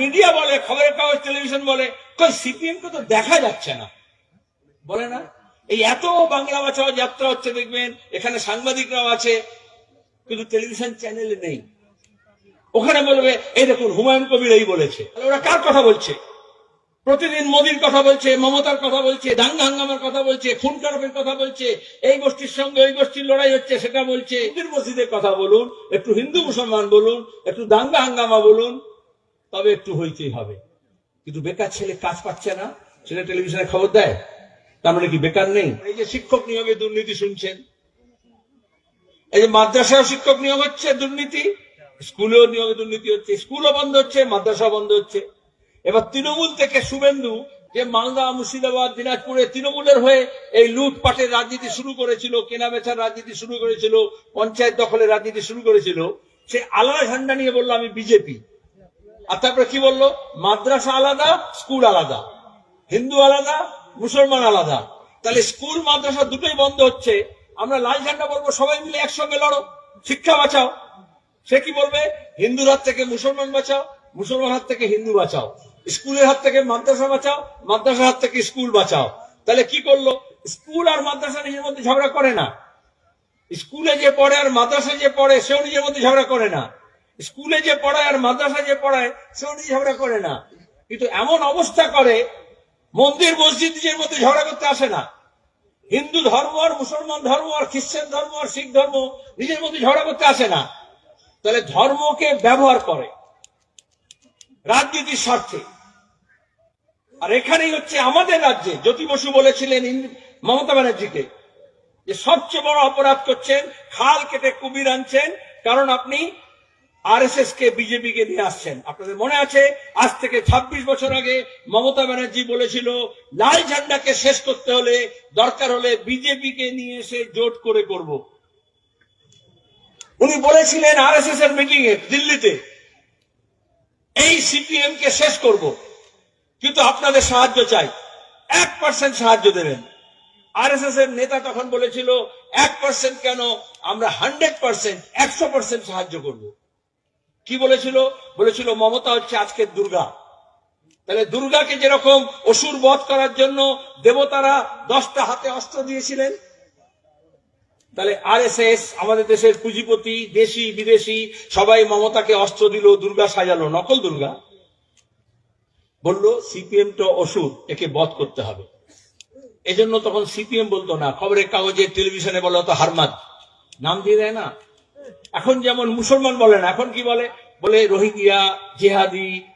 Media বলে, খবরের কাগজ, টেলিভিশন বলে, কই সিপিএম কে তো দেখা যাচ্ছে না, বলে না? এই এত বাংলা বাঁচাও যাত্রা হচ্ছে, দেখবেন এখানে সাংবাদিকরাও আছে, কিন্তু টেলিভিশন চ্যানেলে নেই। ওখানে বলবে এই দেখুন হুমায়ুন কবির এই বলেছে। ওরা কার কথা বলছে? প্রতিদিন মোদির কথা বলছে, মমতার কথা বলছে, দাঙ্গা হাঙ্গামার কথা বলছে, খুন খারাপের কথা বলছে, এই গোষ্ঠীর সঙ্গে ওই গোষ্ঠীর লড়াই হচ্ছে সেটা বলছে। মন্দির মসজিদের কথা বলুন, একটু হিন্দু মুসলমান বলুন, একটু দাঙ্গা হাঙ্গামা বলুন, তবে একটু হইতেই হবে। কিন্তু বেকার ছেলে কাজ পাচ্ছে না, সেটা টেলিভিশনে খবর দেয়, তার মানে কি বেকার নেই? এই যে শিক্ষক নিয়োগে দুর্নীতি শুনছেন, এই যে মাদ্রাসায় শিক্ষক নিয়োগ হচ্ছে দুর্নীতি, স্কুলেও নিয়োগে দুর্নীতি হচ্ছে, স্কুলও বন্ধ হচ্ছে, মাদ্রাসা বন্ধ হচ্ছে। এবার তৃণমূল থেকে শুভেন্দু, যে মালদা, মুর্শিদাবাদ, দিনাজপুরে তৃণমূলের হয়ে এই লুটপাটের রাজনীতি শুরু করেছিল, কেনা বেচার রাজনীতি শুরু করেছিল, পঞ্চায়েত দখলের রাজনীতি শুরু করেছিল, সে আলাদা ঝান্ডা নিয়ে বললো আমি বিজেপি। আর তারপরে কি বললো? মাদ্রাসা আলাদা, স্কুল আলাদা, হিন্দু আলাদা, মুসলমান আলাদা। তাহলে স্কুল মাদ্রাসা দুটোই বন্ধ হচ্ছে, আমরা লাল ঝান্ডা বলবো সবাই মিলে একসঙ্গে লড়ো, শিক্ষা বাঁচাও। সে কি বলবে? হিন্দুর হাত থেকে মুসলমান বাঁচাও, মুসলমান হাত থেকে হিন্দু বাঁচাও, স্কুলের হাত থেকে মাদ্রাসা বাঁচাও, মাদ্রাসার হাত থেকে স্কুল বাঁচাও। তাহলে কি করলো? স্কুল আর মাদ্রাসা নিজের মধ্যে ঝগড়া করে না। স্কুলে যে পড়ে আর মাদ্রাসায় যে পড়ে সেও নিজের মধ্যে ঝগড়া করে না। স্কুলে যে পড়ায় আর মাদ্রাসায় যে পড়ায় সেও নিজে ঝগড়া করে না। কিন্তু এমন অবস্থা করে, মন্দির মসজিদ নিজের মধ্যে ঝগড়া করতে আসে না। হিন্দু ধর্ম আর মুসলমান ধর্ম আর খ্রিস্টান ধর্ম আর শিখ ধর্ম নিজের মধ্যে ঝগড়া করতে আসে না। তাহলে ধর্মকে ব্যবহার করে রাজনীতির স্বার্থে। আর এখানেই হচ্ছে আমাদের রাজ্যে জ্যোতি বসু বলেছিলেন মমতা ব্যানার্জিকে যে সবচেয়ে বড় অপরাধ করছেন, খাল কেটে কুমির আনছেন, কারণ আপনি আরএসএস কে বিজেপি কে নিয়ে আসছেন। আপনাদের মনে আছে আজ থেকে 26 বছর আগে মমতা ব্যানার্জি বলেছিল লাল ঝান্ডাকে শেষ করতে হলে দরকার হলে বিজেপি কে নিয়ে এসে জোট করে করব। উনি বলেছিলেন আরএসএস এর মিটিং এ দিল্লিতে, এই সিপিএম কে শেষ করব, কিন্তু আপনাদের সাহায্য চাই, 1% সাহায্য দেবেন। আরএসএস এর নেতা তখন বলেছিল 1% কেন, আমরা 100%, 100% সাহায্য করব। কি বলেছিল? বলেছিল মমতা হচ্ছে আজকের দুর্গা। তাহলে দুর্গাকে যেরকম অসুর বধ করার জন্য দেবতারা 10টা হাতে অস্ত্র দিয়েছিলেন, তাহলে আরএসএস আমাদের দেশের পুঁজিপতি, দেশি বিদেশি সবাই মমতাকে অস্ত্র দিল, দুর্গা সাজালো, নকল দুর্গা। বললো সিপিএম তো অসুর, একে বধ করতে হবে। এজন্য তখন সিপিএম বলতো না, খবরের কাগজে টেলিভিশনে বলো তো হারমাদ, নাম দিয়ে দেয় না। এখন যেমন মুসলমান বলে না, এখন কি বলে? বলে রোহিঙ্গা, জেহাদি,